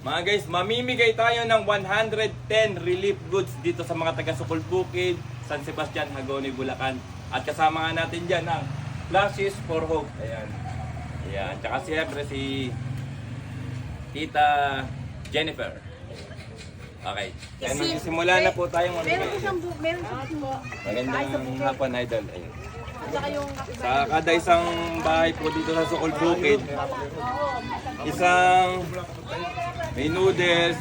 Mga guys, mamimigay tayo ng 110 relief goods dito sa mga taga Sukol Bukid, San Sebastian, Hagonoy, Bulacan. At kasama nga natin dyan ang Flashes for Hope. Ayan. Ayan. Tsaka siyempre si Tita Jennifer. Okay. Ayan, magsisimula na po tayong Meron po siyang meron po. Magandang hapon, idol. Ayan. At saka yung Sa kada isang bahay po dito sa Sukol Bukid, isang may noodles,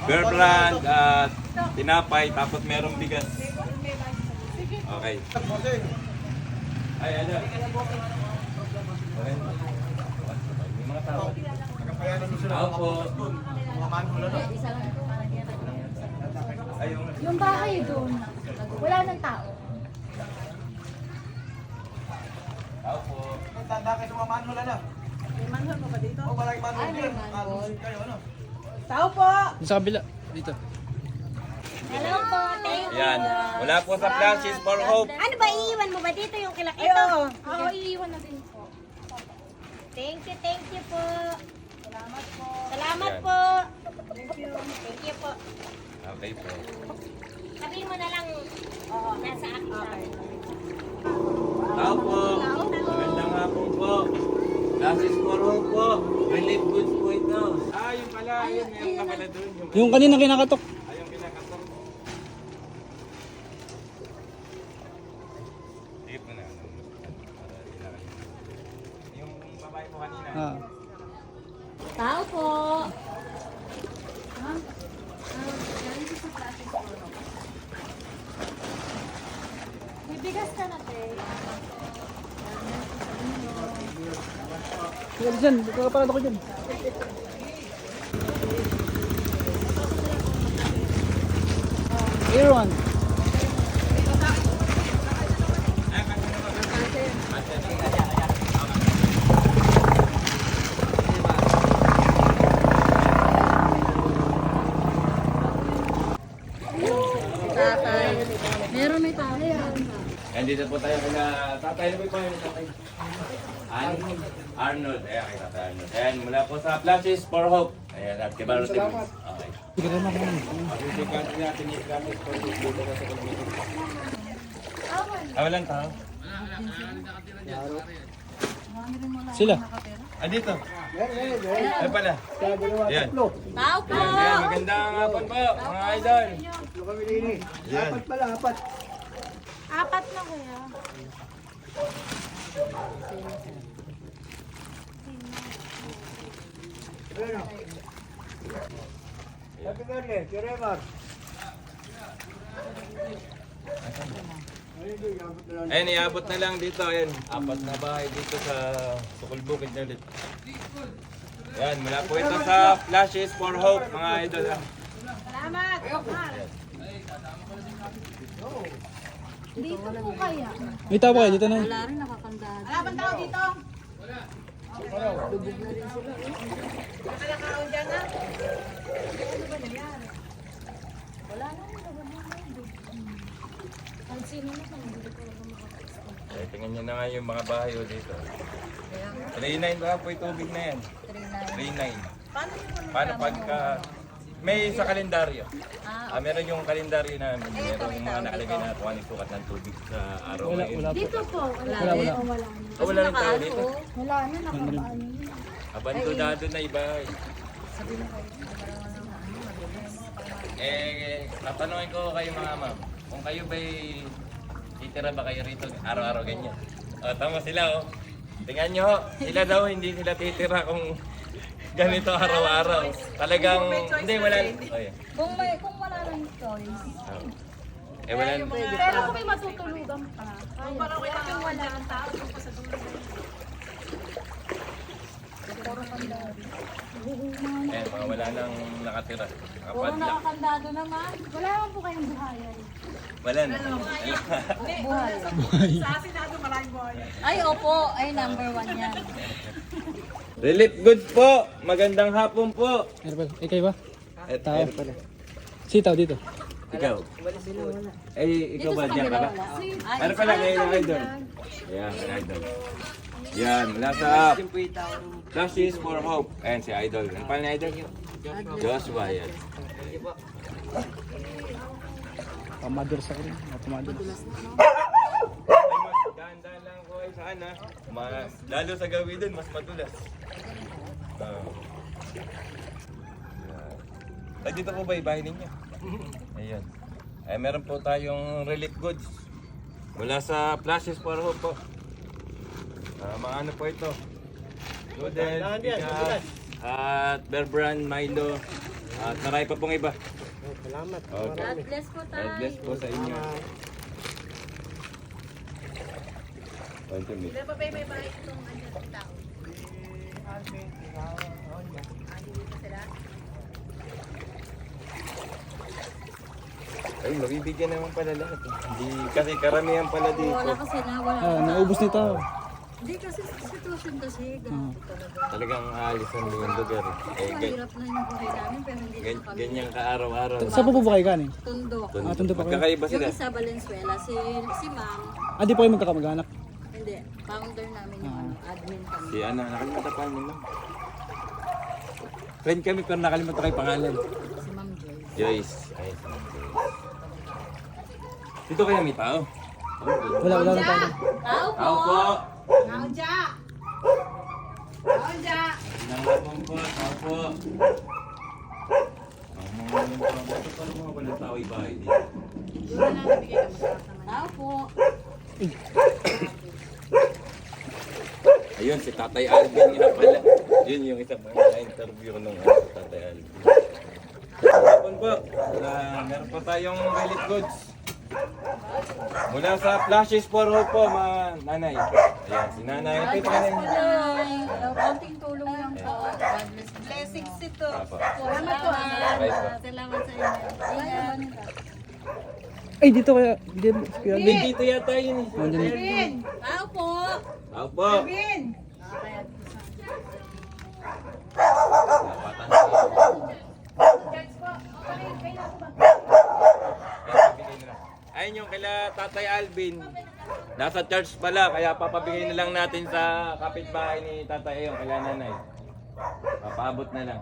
bear brand at tinapay, tapos merong bigas. Okay. Ay, ano? May mga tawag. Tao po. Ayun. Yung bahay doon, wala nang tao. Tao po. Tanda kayo dumamaan mo na. may manhol pa ba dito? O malaki man mo yan. Alusin kayo, ano? Tao po! Sa kabila, dito. Hello po, thank you. Yan. Mula po sa Flashes for Hope. Ano ba, iiwan mo ba dito yung kilak Ay, ito? oo. Oo, iiwan na din po. Thank you po. Salamat po. Salamat Yan. po. Thank you po. Okay po. Sabihin mo na lang, nasa akin lang. Tao po. Magandang hapon po. Flashes for Hope po. Relief goods po ito. Ah, yung pala. Yun, meron ka pala doon. Yung kanina kinakatok. Ayong kinakatok. Sige po na. Yung babae po kanina. Ah. Tao po. May bigas ka na, te. Sige, dyan. Kakaparad ako dyan. Aaron. Tatay. Meron may tatay. Nandito po tayo kina tatay. Ano po yung tatay? Arnold. Ayan, kay tatay Arnold. Ayan, mula po sa Flashes for Hope. Ayan, at kay Baro Timmons. Okay. Sige naman ako. Pag-isipan natin yung Flashes for Hope dito sa Kulbukid. Ah, walang tao? Sila. Ah, dito. Ay pala. Ayan. Tao po. Ayan, magandang hapon po, mga idol. Ayan. Apat na kaya. Ayan, iabot na lang dito. Ayan, apat na bahay dito sa Sukol Bukid na ulit. Ayan, mula po ito sa Flashes for Hope, mga idol. Salamat! Dito po kaya. May tao ba kayo dito na? Wala bang tao dito? Nakalakaon dyan na. Ang sino na kung hindi ko lang makapag-stop. Eh, tingnan nyo na nga yung mga bahay o dito. 3-9 ba po yung tubig na yan? 3-9. Paano pagka... May sa kalendaryo. Meron yung kalendaryo na merong mga nakalagay na kung anong sukat ng tubig sa araw Wala, ngayon. wala po. Dito po. Wala. Wala. Wala na. Oh, wala rin tao dito. Wala na, nakapaano yun. Abandonado na iba. Tatanungin ko kayo mga ma'am, kung kayo ba'y titira ba kayo rito araw-araw ganyan? Tama sila Tingnan nyo sila daw hindi sila titira kung ganito araw-araw. Talagang, hindi wala. Oh, yeah. Kung wala nang choice. Wala. Pero kung may matutulugan pa. Parang wala ang tao doon pa sa dulo. Mga wala nang nakatira. Puro Nakapadlock. nakakandado naman. Wala naman po kayong buhayan. Wala na. Sa Senado maraming buhay. Ay, opo. Ay, number 1 yan. Relief goods po. Magandang hapon po. Meron pala. Kayo ba? Tao. Meron pala. Sitaw dito. Ikaw? Ikaw ba diyan ka na? Meron pala kayo ng idol. Ayan, idol. Yan, mula sa Flashes for Hope. Ayan si Idol. Ano pa ni Idol? Joshua, yan. Pamador sa akin. Pamador. Dahan-dahan lang ko ay saan ha. Lalo sa gawi dun, mas madulas. Ay, dito po ba yung bahay ninyo? Ayun. Ay, meron po tayong relief goods. Mula sa Flashes for Hope po. Mga ano po ito? Noodles, bigas, at Bear Brand, Milo, at marami pa pong iba. Salamat. Okay. God bless po tayo. God bless po sa inyo. Hindi pa ba may bahay itong andyan tao? Ay, mabibigyan naman pala lahat. Hindi, kasi karamihan pala dito. Wala kasi na, wala. Naubos nito. Hindi kasi sa sitwasyon kasi, grabe talaga. Talagang aalisan mo yung lugar. Eh, Mahirap na yung buhay namin, pero hindi na kami. ganyan ka-araw-araw. Saan po ba kayo galing? Tundo. Tundo pa kayo? Magkakaiba Yung sila. isa Valenzuela, si ma'am, Di po kayo magkakamag-anak. hindi, founder namin yung admin kami. Si Ana, nakalimutan pa niyo lang. Friend kami pero nakalimutan kayo pangalan. Si Ma'am Joy. Joyce. Ay, si Ma'am Joyce. Dito kaya may tao? Wala na tayo. Tao po! Tao po! Kaunja! Kaunja! Nangapon po, tao po. Ito pa naman walang tao ibahay dito. Yun na nabigay ka masarap naman. Tao po! Ayun, si Tatay Alvin nga pala. Yun yung isang mga interview nung Tatay Alvin. Hapon po, meron pa tayong relief goods. Mula sa Flashes for Hope po, mga nanay. Ayan, si nanay. God Okay, bless pangalan po niyo. tayo. Konting tulong lang po. God bless po. Blessings ito. Apo. Salamat po. Okay po. Salamat sa inyo. Ingat. Ay, dito kaya. Dito yata yun eh. Bin! Tao po! Tao po. Bin! Ayun yung kila Tatay Alvin. Nasa church pala, kaya papabigay na lang natin sa kapitbahay ni Tatay ayun, kila nanay. Papaabot na lang.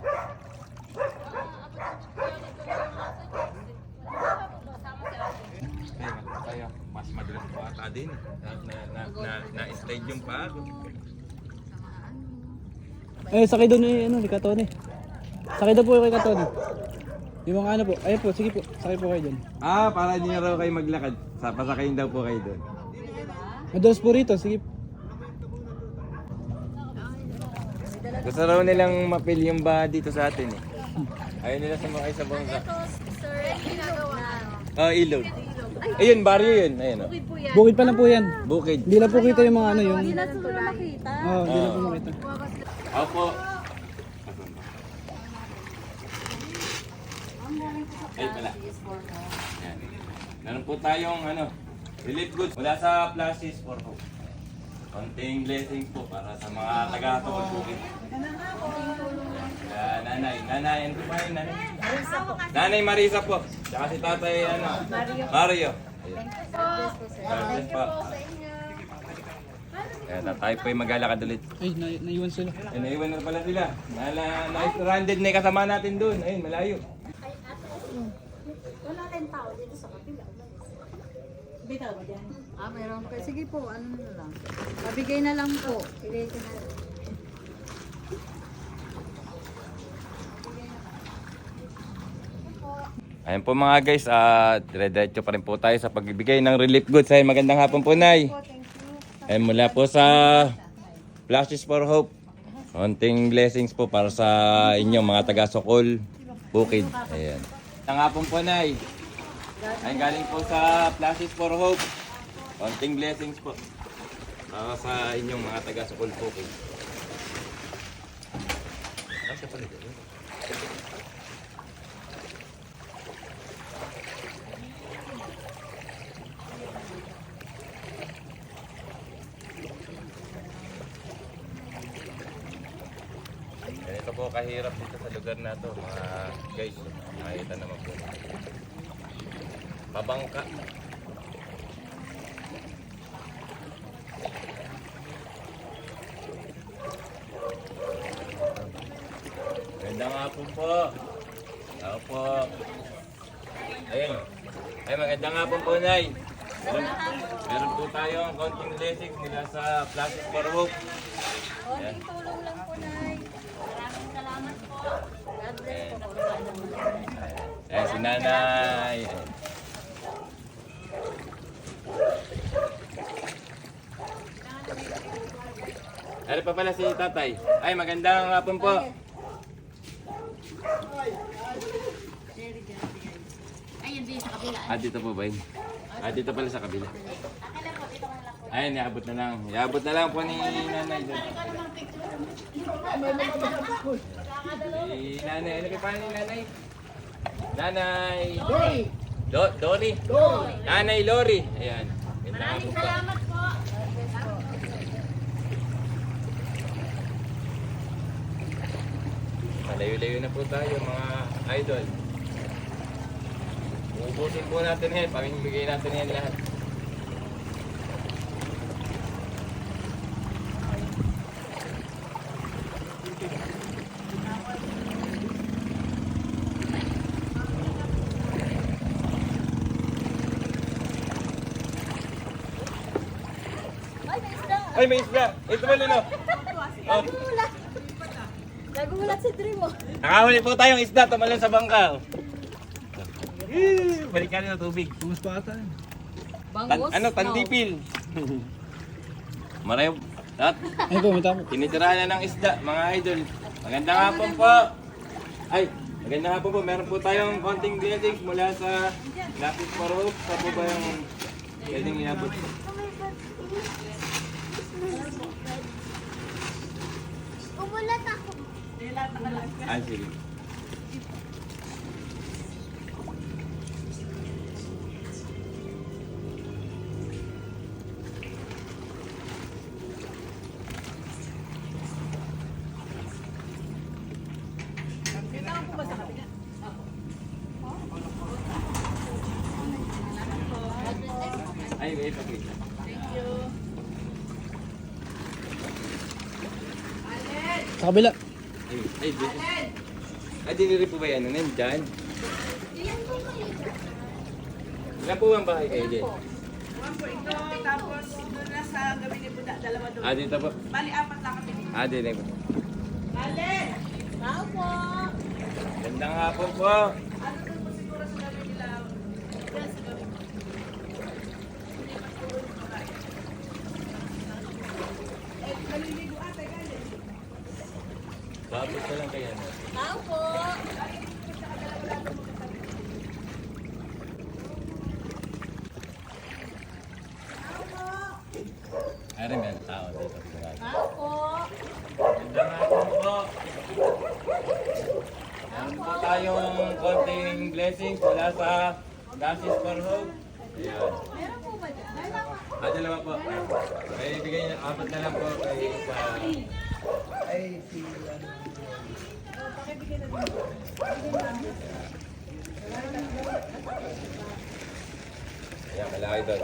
Kaya mas madalas po ata din. Na-slide yung paa. Sakay doon ni Katone. Sakay daw po kay Katone. Yung mga ano po. Ayun po, sige po. Sakay po kayo doon. Para hindi na raw kayo maglakad. Pasakayin daw po kayo doon. Madulas po rito, sige po. Gusto raw nilang mapil yung baha dito sa atin eh. Ayaw nila sumakay sa bangka. Ito, sir, ginagawa na. Ilog. Ayun, baryo yun. Ayun o. Bukid pa lang po yan. Bukid. Hindi lang po kita yung mga ano yung... Hindi na sila makita. Hindi lang po makita. Opo. Ay pala. Yan. Meron po tayong relief goods mula sa Flashes for Hope. Konting blessings po para sa mga taga-tukod bukid. Nanay, ano pa yun, nanay? Nanay Marisa po. Tsaka si tatay, Mario. Ayun. God bless po. Kaya tayo po yung maglalakad ulit. Ay, naiwan sila. Ay, naiwan na pala sila. Na-stranded na yung kasama natin doon. Ayun, malayo. Wala rin tao dito sa kapila. Bitaw ba dyan? Meron pa. Sige po, ano na lang. Mabigay na lang po. Bigay ko na lang. Ayan po mga guys, dire-diretso pa rin po tayo sa pagbibigay ng relief goods. Ay, magandang hapon po, Nay. Ayan, mula po sa Flashes for Hope. Konting blessings po para sa inyong mga taga-Sokol, Bukid. Ayan. Magandang hapon po, Nay. Ayan, galing po sa Flashes for Hope. Konting blessings po para sa inyong mga taga-Sokol, Bukid. Kasi pala dito. Ganito po kahirap dito sa lugar na to, mga guys. Makikita naman po. Mabangka. po. Tao po. Ayun. Ay, magandang hapon po, Nay. Meron po tayong konting blessings mula sa Places for Hope. Konting tulong lang po, Nay. Maraming salamat po. God bless po. Ayan, si Nanay. Ayan. Ano pa pala si Tatay? Ay, magandang hapon po. Ayun, din sa kabila. Ah, dito po ba yun? Ah, dito pala sa kabila. Ayun, iabot na lang. Iabot na lang po ni Nanay. Si Nanay, ano pa ni Nanay? Nanay. Lori. Lori. Nanay Lori. Ayan. Maraming salamat po. Malayo-layo na po tayo mga idol. Ubusin po natin yan. Pamimigay natin yan lahat. Ay, may isda. Ay, may isda! Ito ba, Lino? Oh, Nagulat. Nagulat si Dream mo. nakahuli po tayong isda. Tumalon sa bangka. Balikan na tubig. Pumas pa ata. Ano? Tandipil. Marayo. At Ayun po, may tamo. tinitirahan na ng isda, mga idol. Magandang hapon po. Ay, magandang hapon po. Meron po tayong konting blessings mula sa Lapis for Hope. Sa po ba yung pwedeng iabot? Umulat ako. Ah, sige. Ay, wait, okay. Sa kabila. Ay, dito. Ay, diniri po ba yan? Ano yan? Diyan? Ilan po ang bahay kayo dyan? Ito, tapos doon na sa gawin ni Buda, dalawa doon. Ah, dito po. Bali, apat lang kami dito. Ah, dito po. Alin! Tao po. Gandang hapon po. Ano doon po siguro sa gawin nila? Yan sa gawin. Hindi pa siguro yung pagkain. Eh, naliligo ate, galing. Babot ka lang kaya. Tao po. Ay, rin may tao dito. Tao po. Gandang hapon po. Meron po tayong konting blessings mula sa Places for Hope. Ayan. Meron po ba dyan? Ah, dalawa po. Ay, ibigay niya. Apat na lang po kay sa... Ayan, malaki doon.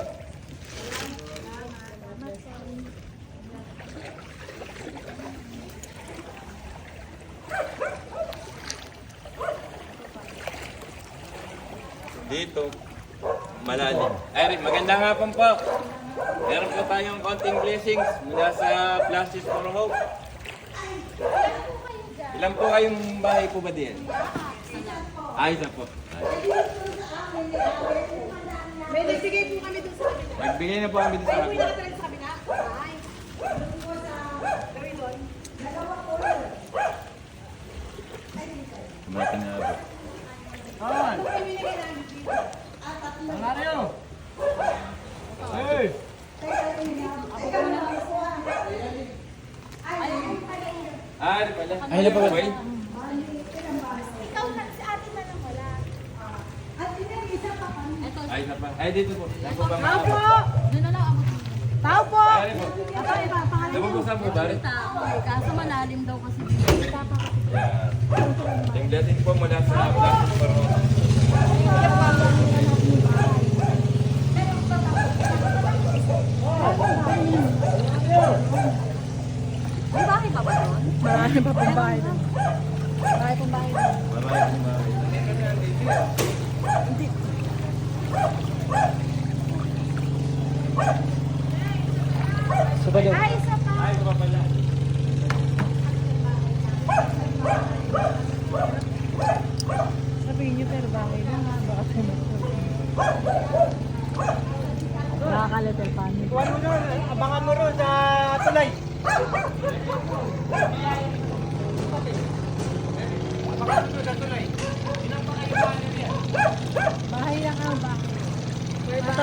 Dito, malalim. Ay, magandang hapon po. Meron po tayong konting blessings mula sa Places for Hope. Ilan po kayong bahay po ba diyan? Ay, isa po. Ay. May nagbigay po kami doon sa kabila. Nagbigay na po kami dito sa May akin. nakatalik sa kabila. Ay. Gawin doon. Kumata na po. Hey! Ah, di pala. Ay, na pa ba? Wait. Ikaw na si ate na lang wala. Ito. Ay, isa pa. Ay, dito po. Yan po ba mga Tao po! Doon na lang abot mo. Tao po! Ay, po. Ito, iba, pangalan. Nabubusan po ba rin? Tao. Kaso malalim daw kasi. Yan. Yung blessing po mula sa Places for Hope. May bahay pa ba doon? Marami pa pong bahay doon. Bahay pong bahay doon.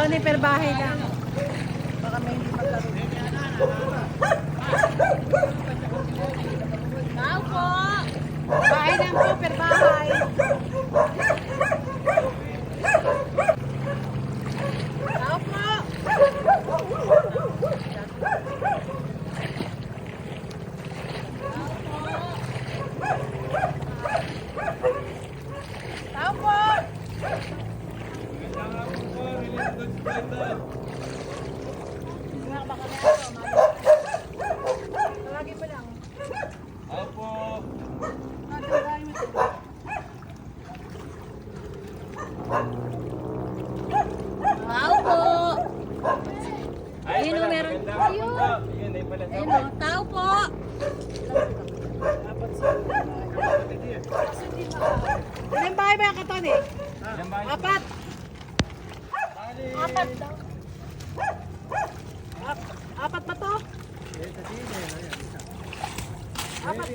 Tony, per bahay lang. Baka may hindi maglaro. Tao po! Bahay lang po, per bahay. Tao po! Tao po! Tawagin mo lang. Opo. Wow po. Ay, Ayun, pala, meron. magandang hapon po. Ayun, ay pala. Ayun o, tao po. Ilang bahay ba yung katon eh? Ilan ba? Apat. Apat daw. Apat ba to? Apat.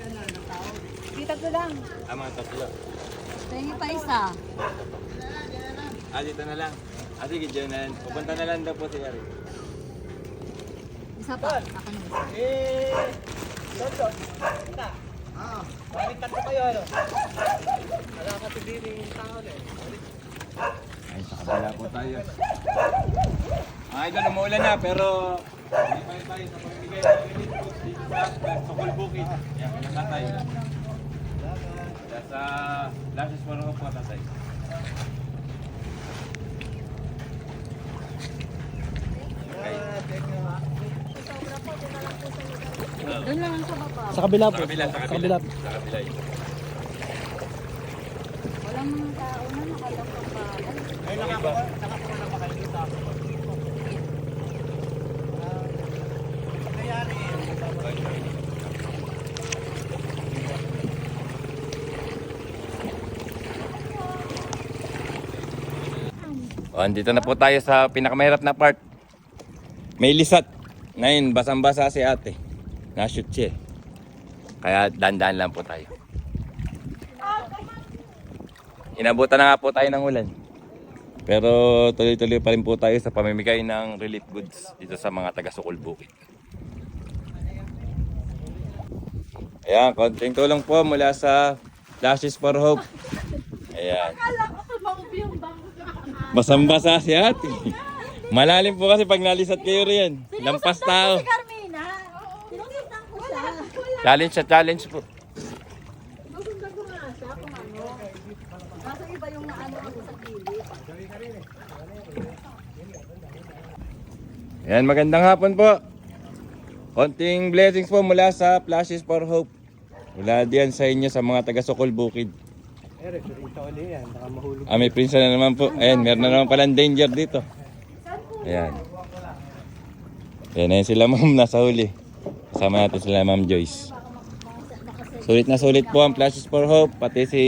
Ditag ko lang. Mga tatlo. Tingin pa isa. Dito na lang. Sige, dyan na. Pupunta na lang daw po si Yari. Isa pa. Ako na isa. Ay, sa kabila po tayo. Ay, doon umuulan na, pero hindi pa rin tayo sa pamimigay ng relief goods dito sa Sokol Bukid. Yan, kaya tatay. Kaya sa Lashes for Hope po, tatay. Okay. Doon lang sa baba. Sa kabila po. Sa kabila, sa Sa kabila. kabila. Sa kabila yun. Walang mga tao na nakalak ang bahay. Andito na po tayo sa pinakamahirap na part. May lisat. Ngayon, basang-basa si ate. Na-shoot siya eh. Kaya dandan lang po tayo. Inabutan na nga po tayo ng ulan. Pero tuloy-tuloy pa rin po tayo sa pamimigay ng relief goods dito sa mga taga Sokol Bukid. Ayan, konting tulong po mula sa Lashes for Hope. Ayan. Basang-basa si ate. Malalim po kasi pag nalisat kayo riyan. Lampas tao. Carmina, sinusundan ko siya. Challenge sa challenge po. Sinusundan ko nga siya kung ano. Kaso iba yung naano ako sa gilid. Ayan, magandang hapon po. Konting blessings po mula sa Flashes for Hope. Mula diyan sa inyo sa mga taga Sokol Bukid. May prinsa na naman po. Ayan, meron na naman palang danger dito. Ayan. Ayan sila ma'am, nasa huli. Kasama natin sila ma'am Joyce. Sulit po ang Flashes for Hope. Pati si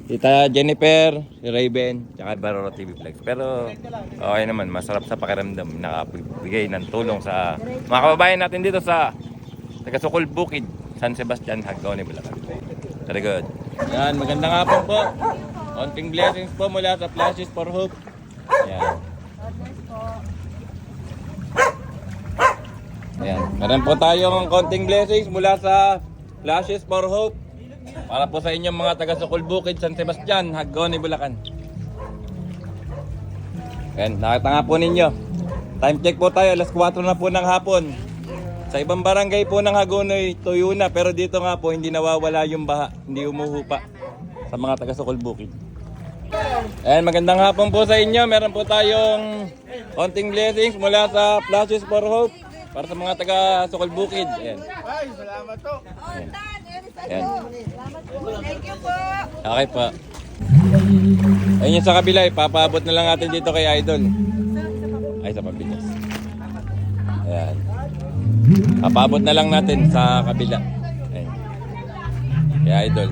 Tita Jennifer, si Raven, tsaka Baroro TV Vlogs. Pero okay naman, masarap sa pakiramdam. Nakabigay ng tulong sa mga kababayan natin dito sa taga Sokol Bukid, San Sebastian, Haggaw, Bulacan. Very good. Yan, magandang hapon po. Konting blessings po mula sa Flashes for Hope. Yan. Ayan. Meron po tayong konting blessings mula sa Flashes for Hope. Para po sa inyong mga taga Sokol Bukid, San Sebastian, Haggaw, Bulacan. Ayan, nakita nga po ninyo. Time check po tayo, alas 4 na po ng hapon. Sa ibang barangay po ng Hagonoy, tuyo na. Pero dito nga po, hindi nawawala yung baha. Hindi umuhupa sa mga taga Sokol Bukid. Ayan, magandang hapon po sa inyo. Meron po tayong konting blessings mula sa Flashes for Hope. Para sa mga taga Sokol Bukid. Ayan. Ay, salamat to. Ayan. Ayan. Thank you po. Okay po. Ayun yung sa kabila, papaabot na lang natin dito kay Idol. Ay, sa Pambinyas. Ayan. Papaabot na lang natin sa kabila. Ayan. Kay Idol.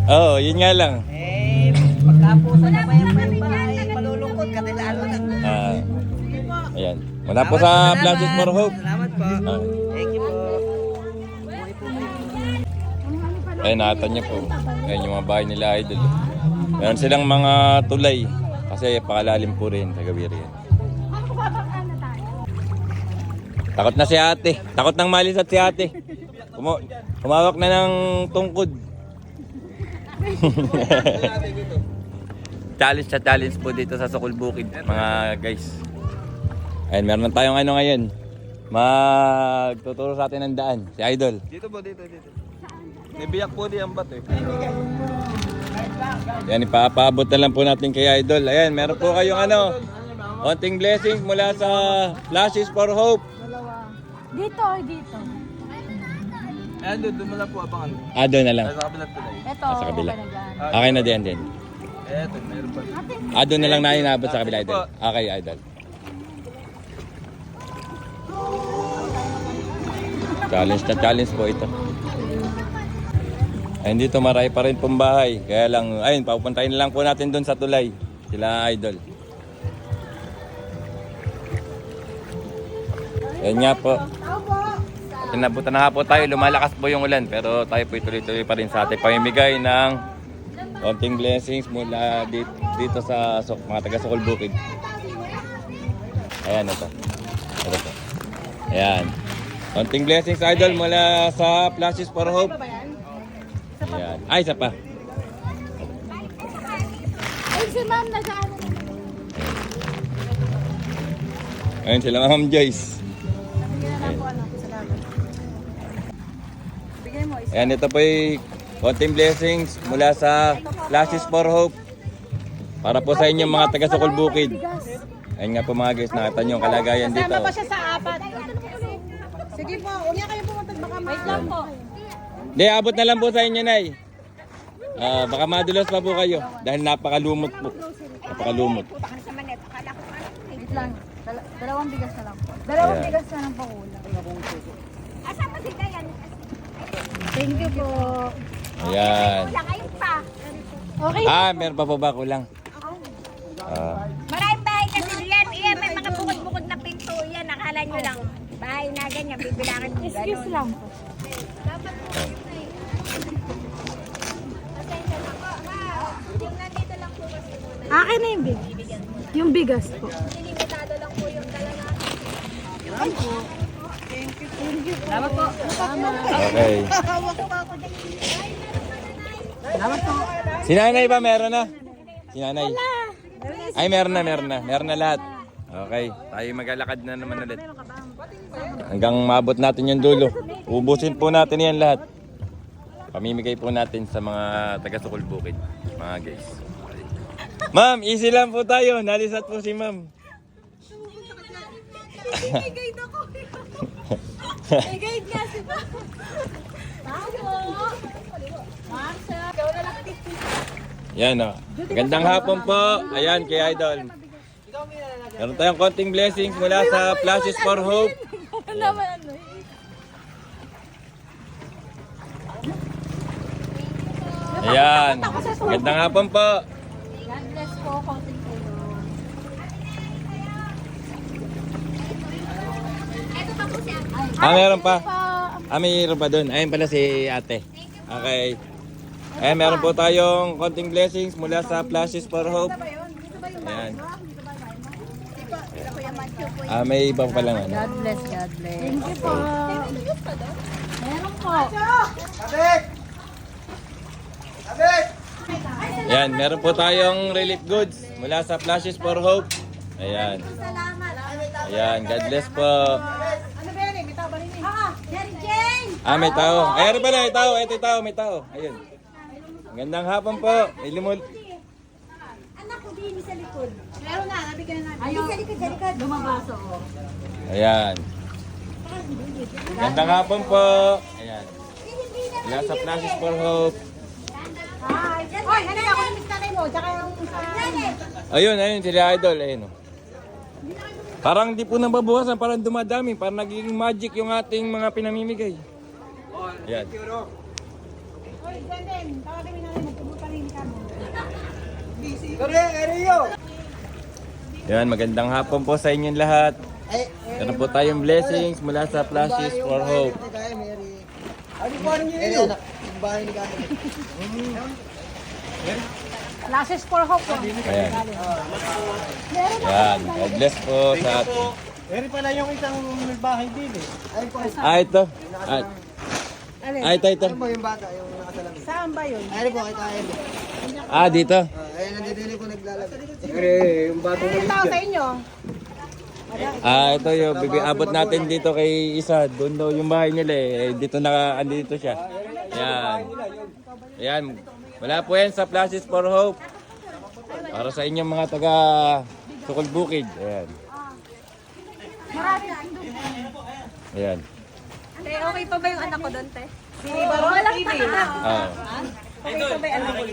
Oo, yun nga lang. Pagkapusan na pa yung bahay, malulungkot ka nila. Ayan. Mula po sa Flashes for Hope. Salamat po. Okay. Thank you po. Ayan, nakita niyo po. Ayan yung mga bahay nila idol. Meron silang mga tulay. Kasi pakalalim po rin sa gawiri yan. Takot na si ate. Takot nang malisat si ate. Humawak na ng tungkod. Challenge po dito sa Sokol Bukid, mga guys. Ayan, meron na tayong ano ngayon. Magtuturo sa atin ng daan. Si Idol. Dito po, dito. Nibiyak po di ang bato eh. Yan, ipapaabot na lang po natin kay Idol. Ayan, meron po kayong ano, konting blessings mula sa Flashes for Hope. Dito. Ayan, doon mo lang po abangan. Doon na lang. Sa kabilang tulay. Ito, Sa kabila. okay na dyan. Okay na din. Eto, meron pa. Doon na lang na inabot sa kabila, Idol. Okay, Idol. Challenge po ito. Ayun, dito marami pa rin pong bahay. Kaya lang, ayun, papuntahin na lang po natin doon sa tulay. Sila Idol. Yan nga po. Pinabutan na nga po tayo. Lumalakas po yung ulan. Pero tayo po tuloy-tuloy pa rin sa ating pamimigay ng konting blessings mula dito sa mga taga Sokol Bukid. Ayan, ito. Ito po. Ayan. Konting blessings, Idol, mula sa Flashes for Hope. Ayan. Ay, isa pa. Ay, si ma'am nag-ano. Ayun sila, Ma'am Joyce. Ayan, ito po yung konting blessings mula sa Flashes for Hope. Para po sa inyong mga taga Sokol Bukid. Ayun nga po mga guys, nakita nyo yung kalagayan dito. Kasama pa siya sa apat. Sige po, huwag niya kayo pumunta. Baka wait lang po. Hindi, abot na lang po sa inyo, Nay. Baka madulas pa po kayo. Dahil napakalumot po. Napakalumot. Wait lang. Dalawang bigas na lang po. Dalawang Ayan. bigas na lang po kulang. Thank you po. Ayan. Okay. Meron pa po ba kulang? Maraming bahay kasi yan. Iyan, may mga bukod-bukod na pinto. Yan, akala nyo lang. Bahay na ganyan, bibilangin mo Excuse lang po. Akin na yung bigas. Yung bigas po. Salamat po. Okay. Si nanay ba meron na? Si nanay? Ay, meron na lahat. Okay, tayo maglalakad na naman ulit. Hanggang maabot natin yung dulo. Ubusin po natin yan lahat. Pamimigay po natin sa mga taga Sokol Bukid, mga guys. Ma'am, easy lang po tayo. Nalisat po si ma'am. Guide ako. Guide nga si ba? Yan o. Gandang hapon po. Ayan kay Idol. Meron tayong konting blessings mula sa Flashes for Hope. Ayan. Gandang hapon po. God bless po. Konting tulong. Meron pa. Mayroon pa doon. Ayun pala si ate. Okay. Meron po tayong konting blessings mula sa Flashes for Hope. Ayan. May iba pa lang ano. God bless. Thank you po. Meron po. Ayan, meron po tayong relief goods mula sa Flashes for Hope. Ayan. Ayan, God bless po. Ano ba yan eh? May taba rin eh. May tao. Ayun pala, may tao. Ito tao, may tao. Ayun. Gandang hapon po. May limol. Anak ko din sa likod. Meron na, nabigyan na natin. Ayaw. Sa likod. Lumabas ako. Ayan. Gandang hapon po. Ayan. Mula sa Flashes for Hope. Hoy, ano yan? Ako yung nanay mo, tsaka yung sa... Ayun sila Idol. Ayun. Parang di po nababawasan, parang dumadami. Parang naging magic yung ating mga pinamimigay. Ayan. Hoy, Brandon, tawagin mo nanay mo, pumunta rin ka mo. Yan, magandang hapon po sa inyong lahat. Meron po tayong blessings mula sa Flashes for Hope. Classes for hope po. Ayan. Yan. God bless po sa atin. Eri pala yung isang bahay din eh. Ah, ito. Ito. yung bata, yung nakasalamin. Saan ba yun? Ayun po, ito ayun. Ah, dito. Ayun, nandito po naglalagay. Ilang tao sa inyo? Ah, ito yung abot natin dito kay isa. Doon daw yung bahay nila eh. Dito andito siya. Yan. Yan. Wala po yan sa Flashes for Hope. Para sa inyong mga taga Sukol Bukid. Ayan. Ayan. Te, okay pa ba yung anak ko doon, te? Si Barola TV. Ah. Okay pa ba yung anak ko?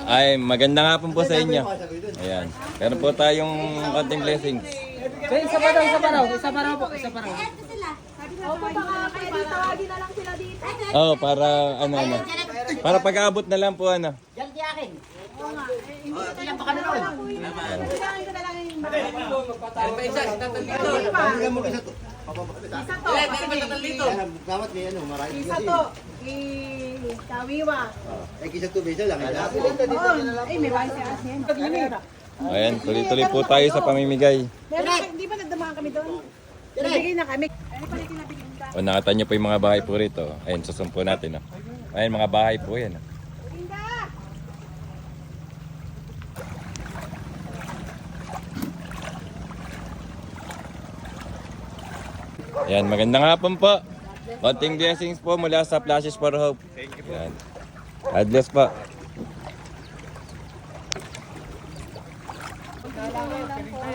Ay, maganda nga po sa inyo. Ayan. Meron po tayong konting blessings. Isa pa raw po. Opo, baka pwede tawagin na lang sila dito. Oh, para ano. Para pag-aabot na lang po ano. Dapat may ano, marami. Isa to. Kawiwa. Ay, kisag tubig siya lang. Ay, may bahay si Asya. Ayan, tuloy-tuloy po tayo sa pamimigay. Hindi ba nagdamahan kami doon? Nabigay na kami. O nakita niyo po yung mga bahay po rito. Ayun, susumpo natin. Ayun, mga bahay po yan. Ayan, magandang hapon po. Konting blessings po mula sa Flashes for Hope. Thank you po. Ayan. God bless po.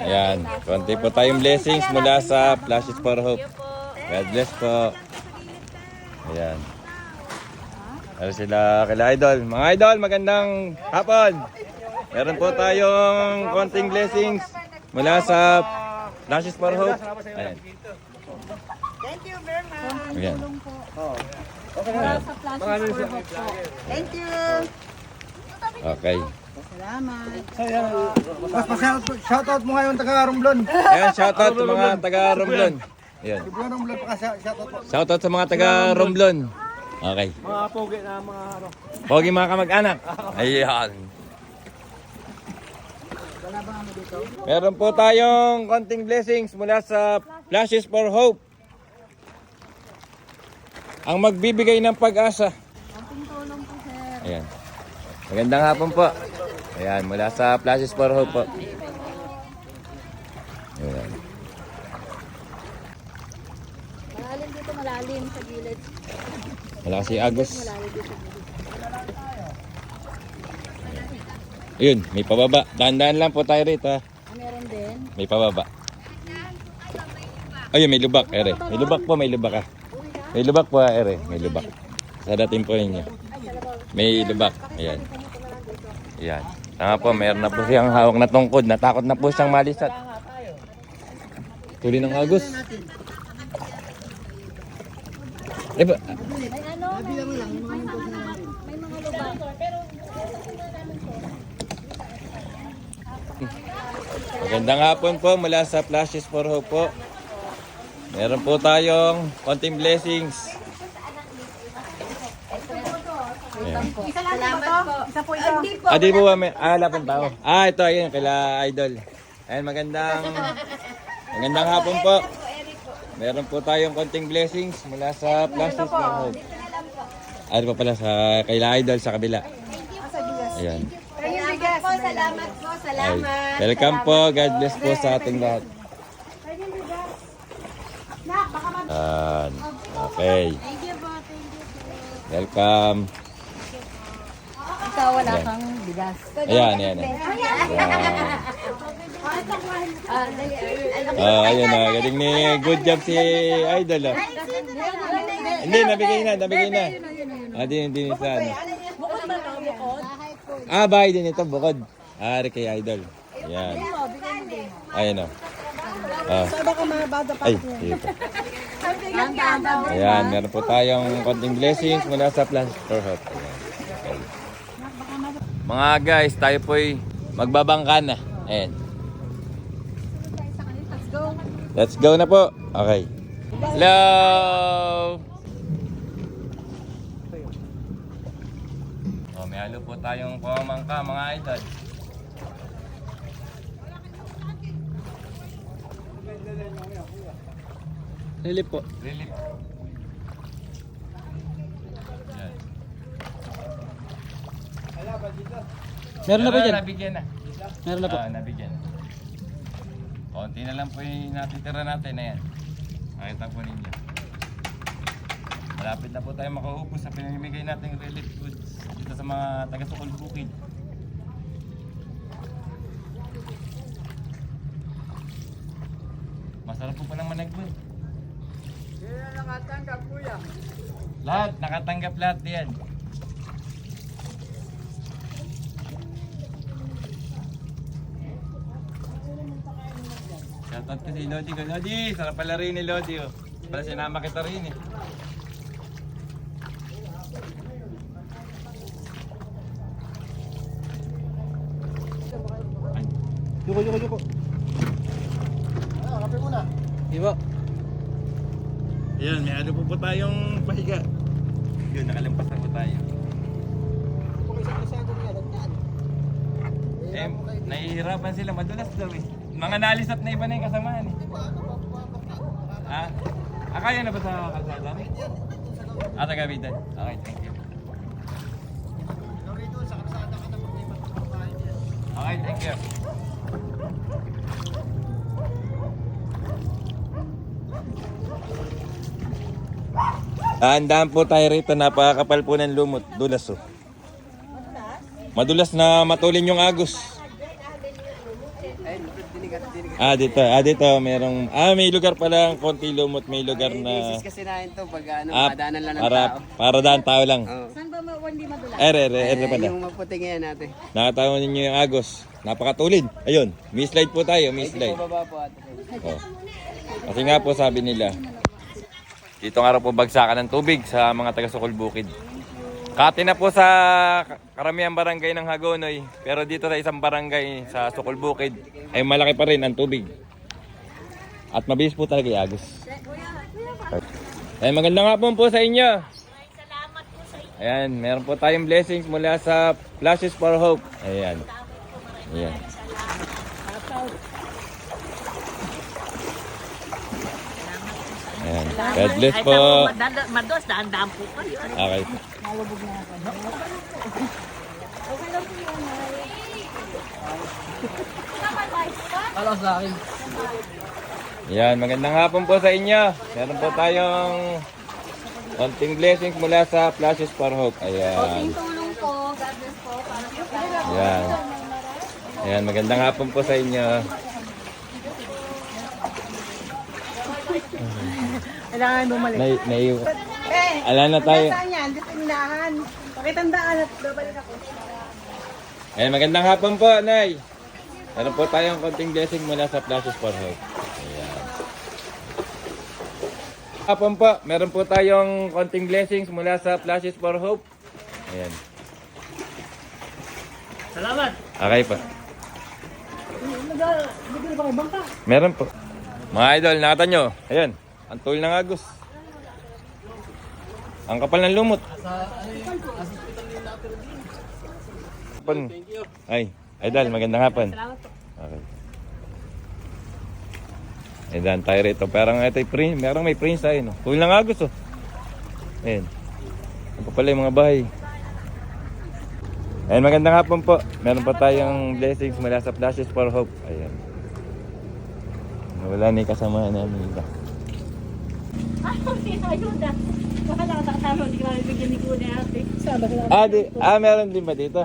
Ayan, konti po tayong blessings mula sa Flashes for Hope. God bless po. Ayan. Ano sila kila Idol. Mga Idol, magandang hapon. Meron po tayong konting blessings mula sa Flashes for Hope. Ayan. Thank you very much. Ayan. Mula sa Flashes for Hope po. Thank you. Okay. Salamat. Shoutout mo ngayon taga Romblon. Ayan, shoutout sa mga taga Romblon. Ayan. Romblon pa ka shoutout po. Shoutout sa mga taga Romblon. Okay. Mga pogi na mga ano. Pogi mga kamag-anak. Ayan. Meron po tayong konting blessings mula sa Flashes for Hope. Ang magbibigay ng pag-asa. Ayan. Magandang hapon po. Ayan, mula sa Flashes for Hope po. Ayan. Malalim dito, malalim sa gilid. Wala si Agus. Ayun, may pababa. Dahan-dahan lang po tayo rito ha. Meron din. May pababa. Ayun, may lubak, ere. May lubak po, may lubak ha. May lubak po, ere. May lubak. Sa dating po ninyo. May lubak. Ayan. Ayan. Tama po, mayroon na po siyang hawak na tungkod. Natakot na po siyang malisat. Tuli ng Agus. Eh ba? May ano? May mga lubak. Magandang hapon po mula sa Flashes for Hope po. Meron po tayong konting blessings. Ayan. Isa lang ba to? Isa po ito. Di po ba may lapang tao? Ito ayun, kaila Idol. Ayan, magandang hapon po. Meron po tayong konting blessings mula sa Flashes for Hope. Ano pa pala sa kaila Idol sa kabila. Ayan. Salamat po, salamat. Ay, welcome po. God bless po sa ating lahat. Ayan. Okay. Thank you po, thank you. Welcome. Ikaw wala kang bigas. Ayan, ayan. Ayan na. Galing ni good job si Idol. Hindi, nabigay na. Hindi sa ano. Bukod ba ito? Bukod? Bahay din ito, bukod. Ari kay Idol. Ayan. Ayan o. Baka mabada pa. Ay, dito. Ayan, meron po tayong konting blessings mula sa Flashes for Hope. Ayan. Okay. Mga guys, tayo po'y magbabangka na. Ayan. Let's go na po. Okay. Hello! lalo po tayong pamangka mga idol. Lilip po. Relief. Yan. Meron na po dyan. Nabigyan na. Meron na po. Nabigyan. Konti na lang po yung natitira natin na yan. Makita po ninyo. Malapit na po tayo makaupos sa pinamimigay nating relief goods dito sa mga taga-Sukol Bukid. Masarap po palang managbon. Nakatanggap kuya. Lahat, nakatanggap lahat diyan. Shoutout ko si Lodi ko. Lodi, sarap pala rin ni Lodi oh. Pala sinama kita rin eh. Ay, Yuko. Kape muna. Di ba? Ayan, may ano po tayong pahiga. Yun, nakalimpas na po tayo. Eh, nahihirapan sila, madulas daw eh. Mga nalisap na iba na yung kasamaan eh. Kaya na ba sa kalsada? Sa Gavitan. Okay, thank you. Okay, thank you. Handaan po tayo rito, napakakapal po ng lumot, dulas oh. Madulas na matulin yung agos. Dito merong may lugar pala konti lumot, may lugar na Kasi na to pag madaanan lang ng tao. para daan tao lang. Saan ba hindi madulas? Pala. Yung maputi ngayon natin. Nakatawa ninyo yung agos. Napakatulid. Ayun, may slide po tayo, may slide. Baba po ate. Oh. Kasi nga po sabi nila, dito nga raw po bagsakan ng tubig sa mga taga-Sukol Bukid. Kati na po sa karamihan barangay ng Hagonoy, pero dito sa isang barangay sa Sukol Bukid ay malaki pa rin ang tubig. At mabilis po talaga yung agos. Ay magandang hapon po sa inyo. Ayan, meron po tayong blessings mula sa Flashes for Hope. Ayan. Ayan. Ayan. God bless po. Mados, daan-daan po kayo. Okay. Kala sa akin. Yan, magandang hapon po sa inyo. Meron po tayong konting blessings mula sa Flashes for Hope. Ayan. Tulong po. God bless po. Para po Ayan. Ayan, magandang hapon po sa inyo. Kailangan bumalik. Ala na tayo. Saan yan? Dito inahan. Pakitandaan at babalik ako. Ayan, magandang hapon po, Nay. Meron po tayong konting blessing mula sa Flashes for Hope. Ayan. Hapon po, meron po tayong konting blessings mula sa Flashes for Hope. Ayan. Salamat. Okay po. Meron po. Mga idol, nakita nyo. Ayan, ang tool ng agos. Ang kapal ng lumot. Ay, idol, magandang hapon. Okay. Ayan, tayo rito. Parang ito merong may prince tayo. No? Tool ng agos, oh. Ayan. Ang kapal yung mga bahay. Ayan, magandang hapon po. Meron pa tayong blessings mula sa Flashes for Hope. Ayan. Wala na yung kasama namin iba. Ayuda. Baka nakakasama, hindi ka bigyan ni Kuya ate. Meron din ba dito?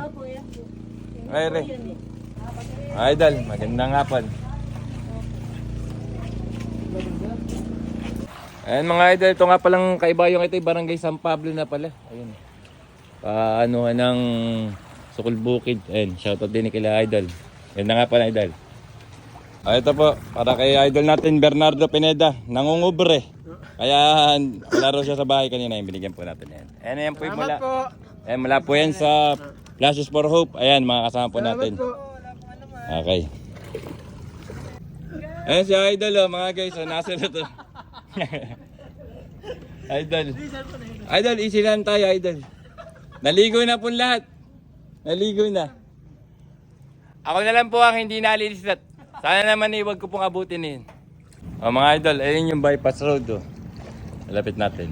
Ay, re. Idol, magandang hapon. Ayan mga idol, ito nga palang kaiba yung ito, Barangay San Pablo na pala. Ayun. Paanuhan ng Sukol Bukid. Ayun, shoutout din ni kila idol. Ayun na nga pala idol. Ito po, para kay idol natin Bernardo Pineda, nangungubre. Kaya wala raw siya sa bahay kanina, yung binigyan po natin yan. Ayan po yung mula. Ayan, mula po yan sa Flashes for Hope. Ayan, mga kasama po natin. Okay. Ayan si idol mga guys, nasa na to. Idol. Idol, easy lang tayo idol. Naligo na po lahat. Naligo na. Ako na lang po ang hindi nalilisat. Sana naman huwag ko pong abutin yun. O mga idol, ayun yung bypass road. Oh. Malapit natin.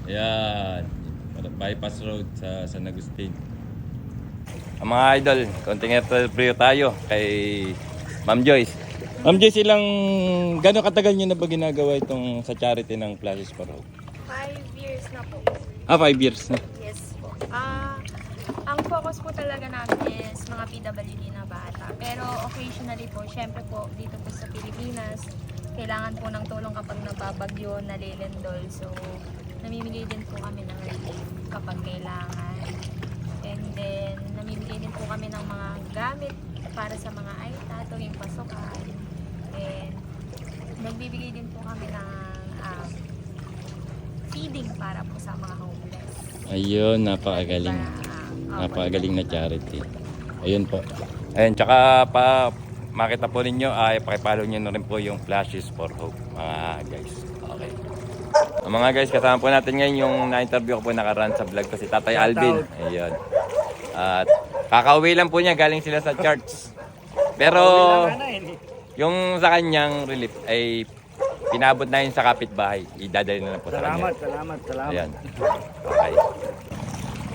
Ayan. Bypass road sa San Agustin. Ang mga idol, konting interview tayo kay Ma'am Joyce. Ma'am Joyce, gano'ng katagal nyo na ba ginagawa itong sa charity ng Flashes for Hope? 5 years na po. 5 years na. Yes po. Ang focus po talaga namin is mga PWD na bata. Pero occasionally po, syempre po, dito po sa Pilipinas, kailangan po ng tulong kapag nababagyo, nalilindol. So, namimigay din po kami ng relief kapag kailangan. And then, namimigay din po kami ng mga gamit para sa mga AITA tuwing pasukan. And, nagbibigay din po kami ng feeding para po sa mga homeless. Ayun, napakagaling. Napakagaling na charity. Ayun po. Ayun, tsaka makita po ninyo, pakipollow nyo na rin po yung Flashes for Hope, mga guys. Okay. Mga guys, kasama po natin ngayon yung na-interview ko po nakaraan sa vlog ko si Tatay Alvin. Ayun. At kakauwi lang po niya, galing sila sa church. Pero yung sa kanyang relief ay pinabot na yun sa kapitbahay. Idadali na lang po sa kanya. Salamat. Ayan. Okay.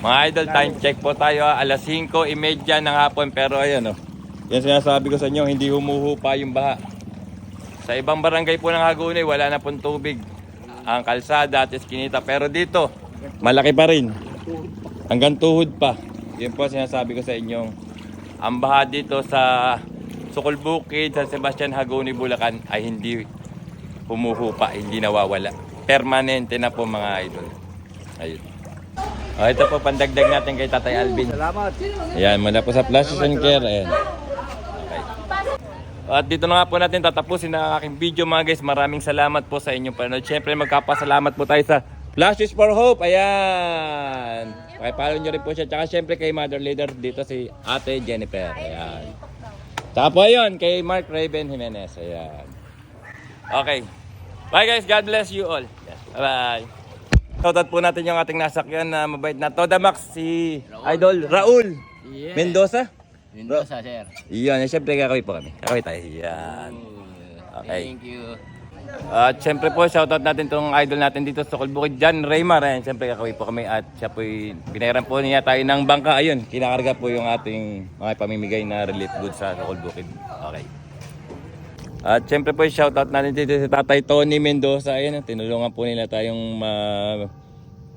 Mga idol, time check po tayo. Alas 5:30 ng hapon. Pero ayan yan sinasabi ko sa inyo, hindi humuhupa yung baha. Sa ibang barangay po ng Hagonoy, wala na pong tubig. Ang kalsada at eskinita. Pero dito, malaki pa rin. Hanggang tuhod pa. Yun po sinasabi ko sa inyo. Ang baha dito sa Sukol Bukid, San Sebastian, Hagonoy, Bulacan ay hindi humuhupa, hindi nawawala. Permanente na po mga idol. Ayun. Ito po pandagdag natin kay Tatay Alvin. Salamat. Ayan, mula po sa Flashes and Care. Ayan. Okay. At dito na nga po natin tatapusin ang aking video mga guys. Maraming salamat po sa inyong panonood. Siyempre magkapasalamat po tayo sa Flashes for Hope. Ayan. Pakipollow nyo rin po siya. Tsaka siyempre kay Mother Leader dito si Ate Jennifer. Ayan. Tsaka po ayun kay Mark Raven Jimenez. Ayan. Okay. Bye guys. God bless you all. Bye-bye. Shoutout po natin yung ating nasakyan na mabait na Toda Max, si Idol Raul Mendoza. Mendoza, sir. Iyan, siyempre kakawin po kami. Kakawin tayo. Iyan. Okay. Thank you. At siyempre po, shoutout natin itong idol natin dito sa Kulbukid, John Raymar. Ayan, siyempre kakawin po kami at siya po binayaran po niya tayo ng bangka. Ayun, kinakarga po yung ating mga pamimigay na relief goods sa Kulbukid. Okay. At siyempre po, shoutout natin dito si Tatay Tony Mendoza. Ayan, tinulungan po nila tayong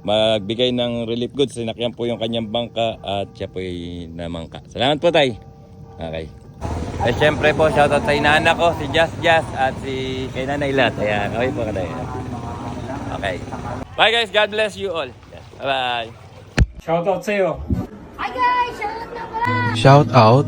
magbigay ng relief goods. Sinakyan po yung kanyang bangka at siya po namangka. Salamat po tay. Okay. At siyempre po, shoutout sa inaanak ko, si Jazz at si kay Nanay Lat. Ayan, okay po ka tayo. Okay. Bye guys, God bless you all. Bye-bye. Shoutout sa'yo. Hi guys! Shoutout na pala! Shout out